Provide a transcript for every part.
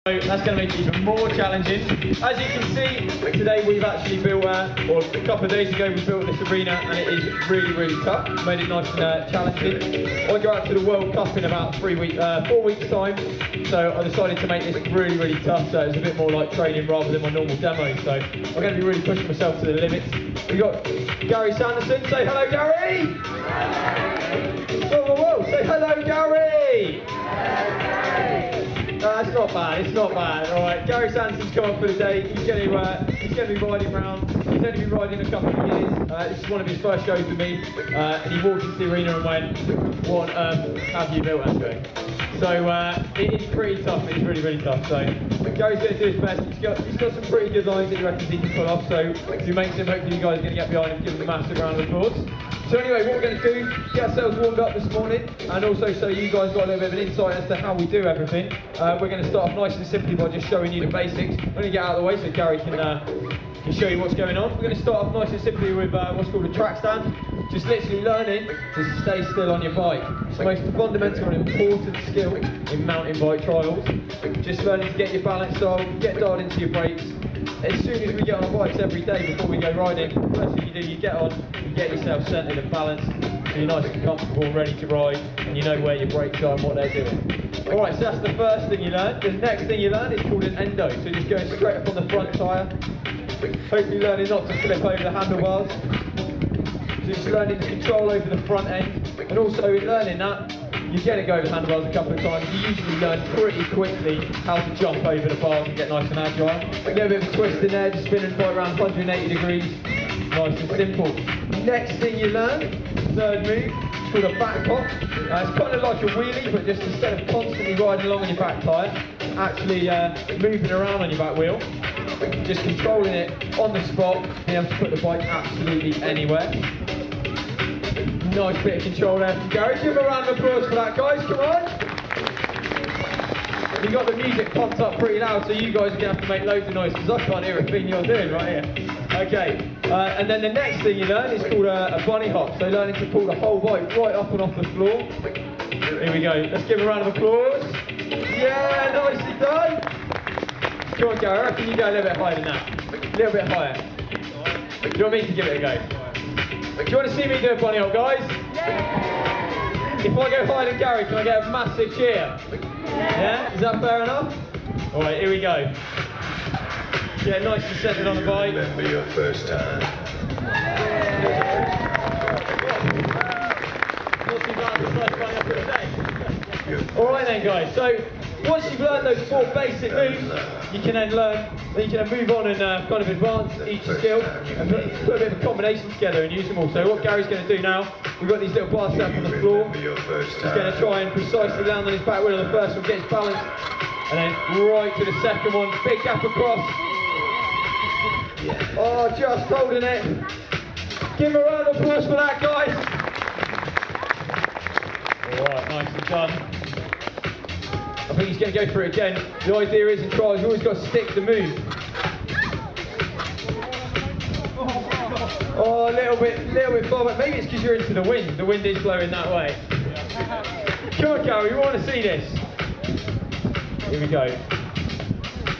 So that's going to make it even more challenging. As you can see, today we've actually built, or a couple of days ago we built this arena, and it is really, really tough. Made it nice and challenging. I go out to the World Cup in about 4 weeks time, so I decided to make this really, really tough, so it's a bit more like training rather than my normal demo. So I'm going to be really pushing myself to the limits. We've got Gary Sanderson. Say hello, Gary! Whoa, whoa, whoa! Say hello, Gary! It's not bad, it's not bad. Alright, Gary Sanderson's come up for the day. He's going to be riding around. He's only been riding a couple of years. This is one of his first shows with me. And he walked into the arena and went, what on earth have you built, Andrew? So it is pretty tough, it's really, really tough. So Gary's going to do his best. He's got some pretty good lines that he reckons he can pull off. So if he makes them, hopefully you guys are going to get behind him, give him a massive round of applause. So anyway, what we're going to do, get ourselves warmed up this morning, and also so you guys got a little bit of an insight as to how we do everything. We're going to start off nice and simply by just showing you the basics. I'm going to get out of the way so Gary can show you what's going on. We're going to start off nice and simply with what's called a track stand. Just literally learning to stay still on your bike. It's the most fundamental and important skill in mountain bike trials. Just learning to get your balance dialed, get dialed into your brakes. As soon as we get on our bikes every day before we go riding, first thing you do, you get on, you get yourself centered and balanced, so you're nice and comfortable and ready to ride, and you know where your brakes are and what they're doing. Alright, so that's the first thing you learn. The next thing you learn is called an endo, so just going straight up on the front tyre, hopefully learning not to flip over the handlebars. So just learning to control over the front end, and also in learning that, you're going to go over the handlebars a couple of times. You usually learn pretty quickly how to jump over the bars and get nice and agile. Get a bit of a twist in there, just spinning right around 180 degrees. Nice and simple. Next thing you learn, third move, it's called a back hop. It's kind of like a wheelie, but just instead of constantly riding along on your back tyre, actually moving around on your back wheel, just controlling it on the spot, being able to put the bike absolutely anywhere. Nice bit of control there from Gary. Give him a round of applause for that, guys. Come on. You've got the music pumped up pretty loud, so you guys are going to have to make loads of noise, because I can't hear a thing you're doing right here. Okay, and then the next thing you learn is called a bunny hop. So learning to pull the whole bike right up and off the floor. Here we go. Let's give him a round of applause. Yeah, nicely done. Come on, Gary. I reckon you go a little bit higher than that. A little bit higher. Do you want me to give it a go? Do you want to see me do a bunny hop, guys? Yeah. If I go higher than Gary, can I get a massive cheer? Yeah? Is that fair enough? Alright, here we go. Get nice and centered on the bike. Remember your first time. Not too bad for the first bunny hop of the day. Alright then, guys. So, once you've learned those 4 basic moves, you can then move on and kind of advance each skill and put a bit of a combination together and use them all. So what Gary's going to do now, we've got these little bars set up on the floor. He's going to try and precisely land on his back wheel on the first one, get his balance, and then right to the second one, big gap across. Oh, just holding it. Give him a round of applause for that, guys. Alright, nice and done. I think he's going to go for it again. The idea is in trials, you always got to stick the move. Oh, a little bit far back. Maybe it's because you're into the wind. The wind is blowing that way. Come on, Gary, we want to see this. Here we go.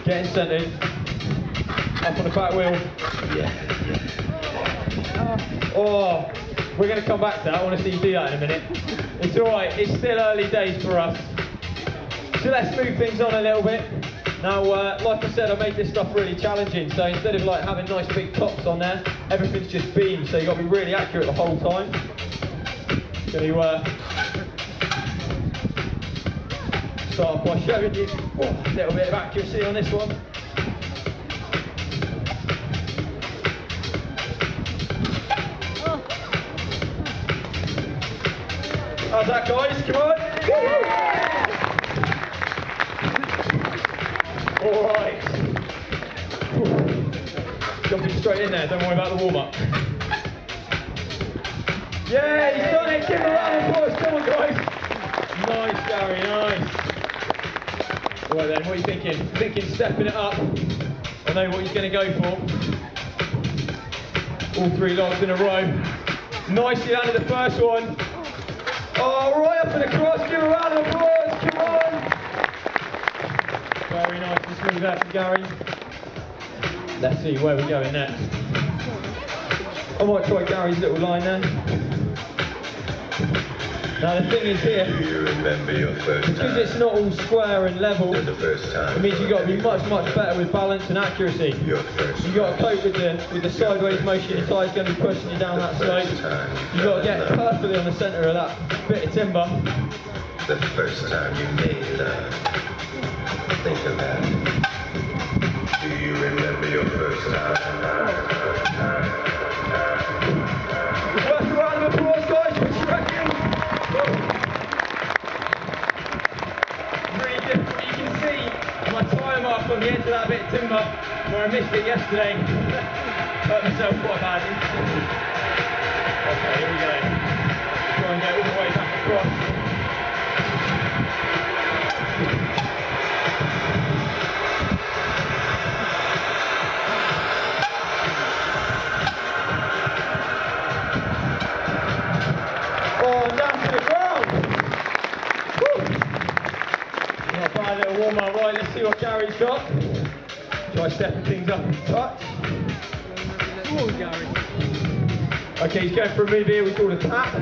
Getting centered. Up on the back wheel. Oh, we're going to come back to that. I want to see you do that in a minute. It's alright, it's still early days for us. So let's move things on a little bit. Now, like I said, I made this stuff really challenging. So instead of like having nice big tops on there, everything's just beams. So you've got to be really accurate the whole time. Going to start off by showing you a little bit of accuracy on this one. How's that, guys? Come on. Alright. Jumping straight in there, don't worry about the warm-up. Yeah, he's done it! Give him a round of applause, come on guys! Nice, Gary, nice. Alright then, what are you thinking? Thinking stepping it up. I know what he's going to go for. All 3 logs in a row. Nicely landed the first one. Oh, right up and across, give him a round of applause, come on! Very nice and smooth there from Gary. Let's see where we're going next. I might try Gary's little line there. Now the thing is here, do you remember your first time? because it's not all square and level, The first time. it means you've got to be much better with balance and accuracy. Your first You've got to cope with the sideways motion. Your tire's going to be pushing you down that slope. You've got to get perfectly on the centre of that bit of timber. The first time you made love. Think of that. Do you remember your first time? First round of applause, guys. What do you reckon? Really difficult. You can see my tyre mark on the edge of that bit of timber where I missed it yesterday. Hurt myself quite badly. Okay, here we go. Try and get all the way back across. Warm-up, right, let's see what Gary's got. Try stepping things up a touch. Oh, Gary. Okay, he's going for a move here we call a tap.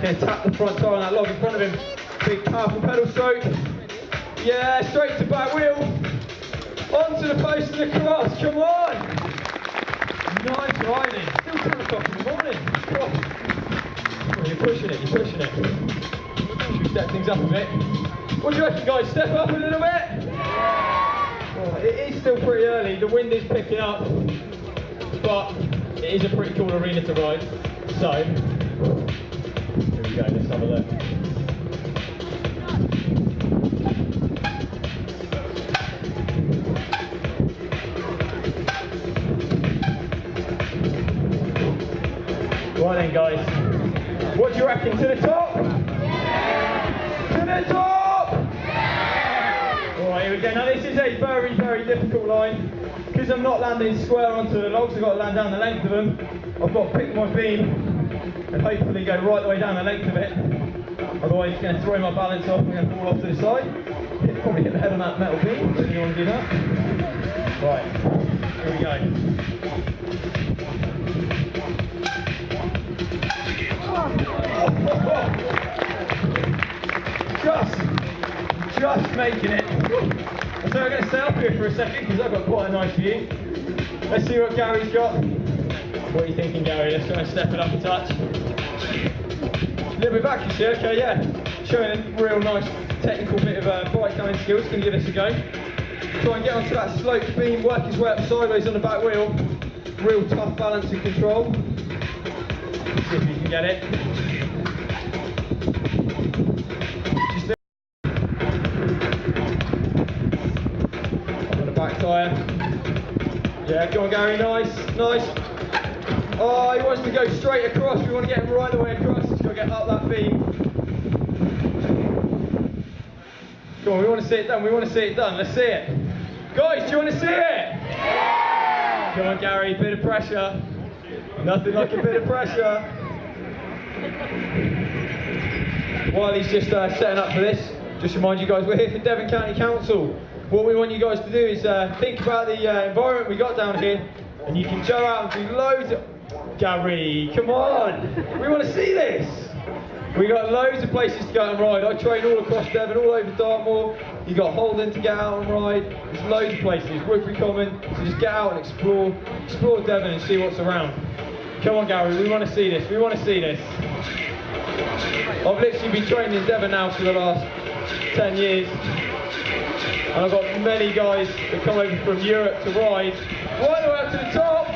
Going to tap the front tire on that log in front of him. Big powerful pedal stroke. Yeah, straight to back wheel. Onto the post and across, come on. Nice riding. Still 10 o'clock in the morning. Oh, you're pushing it, you're pushing it. Should we step things up a bit? What do you reckon, guys? Step up a little bit? Oh, it is still pretty early, the wind is picking up, but it is a pretty cool arena to ride. So, here we go, let's have a look. Right then, guys. What do you reckon? To the top? To the top! Alright, here we go. Now this is a very difficult line. Because I'm not landing square onto the logs, I've got to land down the length of them. I've got to pick my beam and hopefully go right the way down the length of it. Otherwise it's going to throw my balance off and I'm going to fall off to the side. Probably hit the head on that metal beam, so you don't want to do that. Right, here we go. Just making it. So I'm going to stay up here for a second because I've got quite a nice view. Let's see what Gary's got. What are you thinking, Gary? Let's try and step it up a touch. A little bit back, you see. Okay, yeah. Showing a real nice technical bit of bike handling skills. Going to give this a go. Try and get onto that slope beam, work his way up sideways on the back wheel. Real tough balance and control. Let's see if you can get it. Back tyre. Yeah, go on Gary, nice. Oh, he wants to go straight across. We want to get him right the way across. He's got to get up that beam. Come on, we want to see it done. Let's see it. Guys, do you want to see it? Yeah! Come on Gary, bit of pressure. Nothing like a bit of pressure. While he's just setting up for this, just remind you guys, we're here for Devon County Council. What we want you guys to do is think about the environment we got down here, and you can go out and do loads of... Gary, come on! We want to see this! We got loads of places to go and ride. I train all across Devon, all over Dartmoor. You got Holden to get out and ride. There's loads of places. Woodbury Common. So just get out and explore Devon and see what's around. Come on, Gary. We want to see this. I've literally been training in Devon now for the last 10 years. And I've got many guys that come over from Europe to ride right the way up to the top.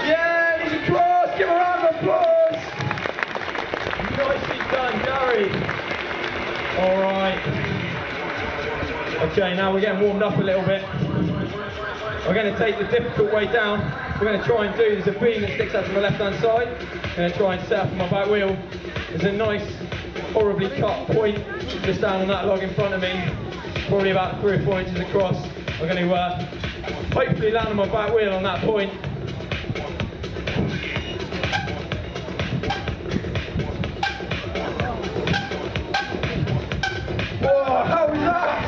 Yeah, he's across. Give a round of applause. Nicely done, Gary. All right. Okay, now we're getting warmed up a little bit. We're going to take the difficult way down. We're going to try and do, there's a beam that sticks out to the left-hand side. I'm going to try and set up on my back wheel. There's a nice, horribly cut point just down on that log in front of me. Probably about 3 or 4 inches across. I'm going to hopefully land on my back wheel on that point. Whoa, how was that?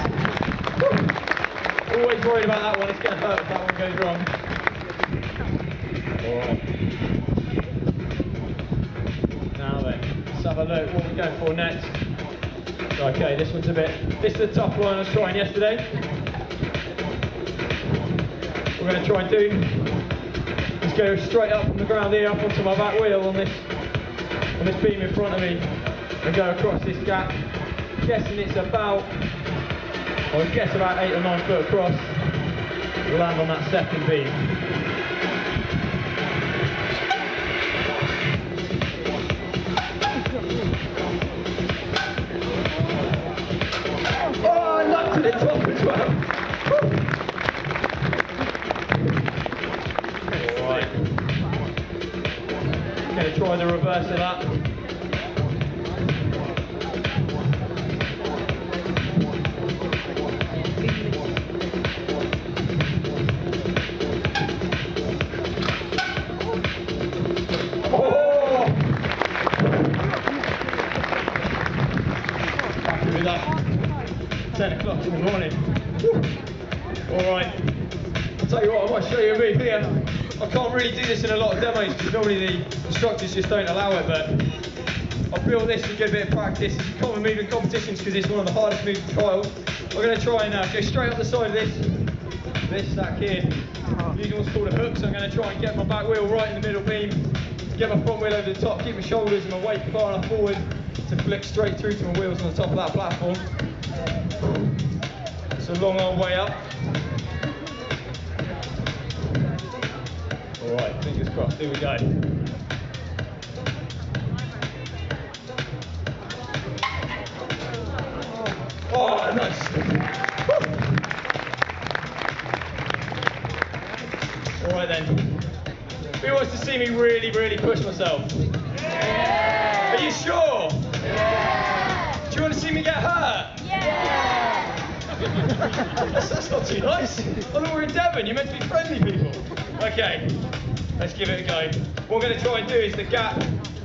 Always worried about that one, it's going to hurt if that one goes wrong. Alright. Now then, let's have a look what we're going for next. Okay, this is the tough one I was trying yesterday. What we're going to try and do is go straight up from the ground here, up onto my back wheel on this beam in front of me, and go across this gap. I'm guessing it's about, I guess about 8 or 9 foot across. Land on that second beam. Oh, I knocked it top as well. Alright. Going to try the reverse of that. Happy with that. 10 o'clock in the morning. Alright, I'll tell you what, I might show you a move here. I can't really do this in a lot of demos because normally the instructors just don't allow it, but I feel this is a good bit of practice. It's a common move in competitions because it's one of the hardest moves in trials. I'm going to try and go straight up the side of this stack here, using what's called a hook, so I'm going to try and get my back wheel right in the middle beam, get my front wheel over the top, keep my shoulders and my weight far enough forward to flick straight through to my wheels on the top of that platform. It's a long old way up. Alright, fingers crossed, here we go. Oh, nice! Alright then. Who wants to see me really, really push myself? Yeah. Are you sure? Yeah. Do you want to see me get hurt? Yeah. That's not too nice. I thought we're in Devon, you're meant to be friendly people. Okay, let's give it a go. What we're going to try and do is the gap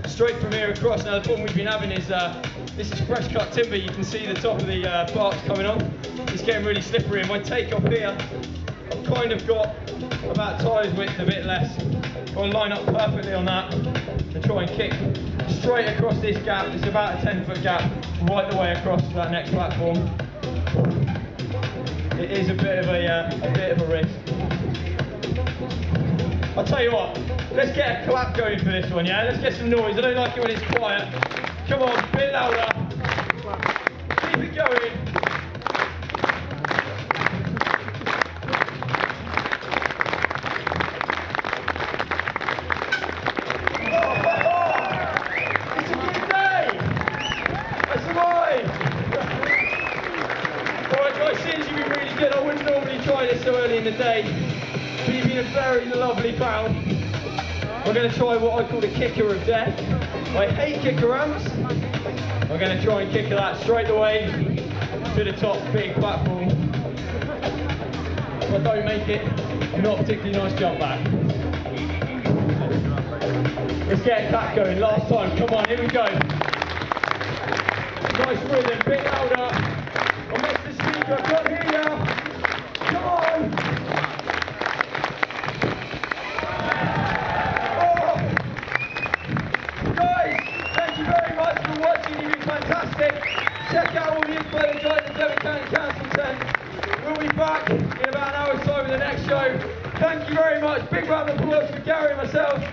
straight from here across. Now the problem we've been having is this is fresh cut timber. You can see the top of the barks coming on. It's getting really slippery, and my take off here, I've kind of got about tyres width, a bit less. I'll line up perfectly on that and try and kick straight across this gap. It's about a 10-foot gap right the way across to that next platform. It is a bit of a risk. I'll tell you what, let's get a clap going for this one, yeah? Let's get some noise. I don't like it when it's quiet. Come on, a bit louder. Keep it going. It's a good day. I survived. Alright guys, since you've been really good, I wouldn't normally try this so early in the day. But you've been a very lovely crowd. We're going to try what I call the kicker of death. I hate kicker ramps. We're going to try and kicker that straight away to the top big platform. If I don't make it, not a particularly nice jump back. Let's get a clap going. Last time. Come on, here we go. Nice rhythm, bit louder. I missed the speaker, I can't hear you. Come on. Fantastic. Check out all the info at the Devon County Council tent. We'll be back in about an hour's time with the next show. Thank you very much. Big round of applause for Gary and myself.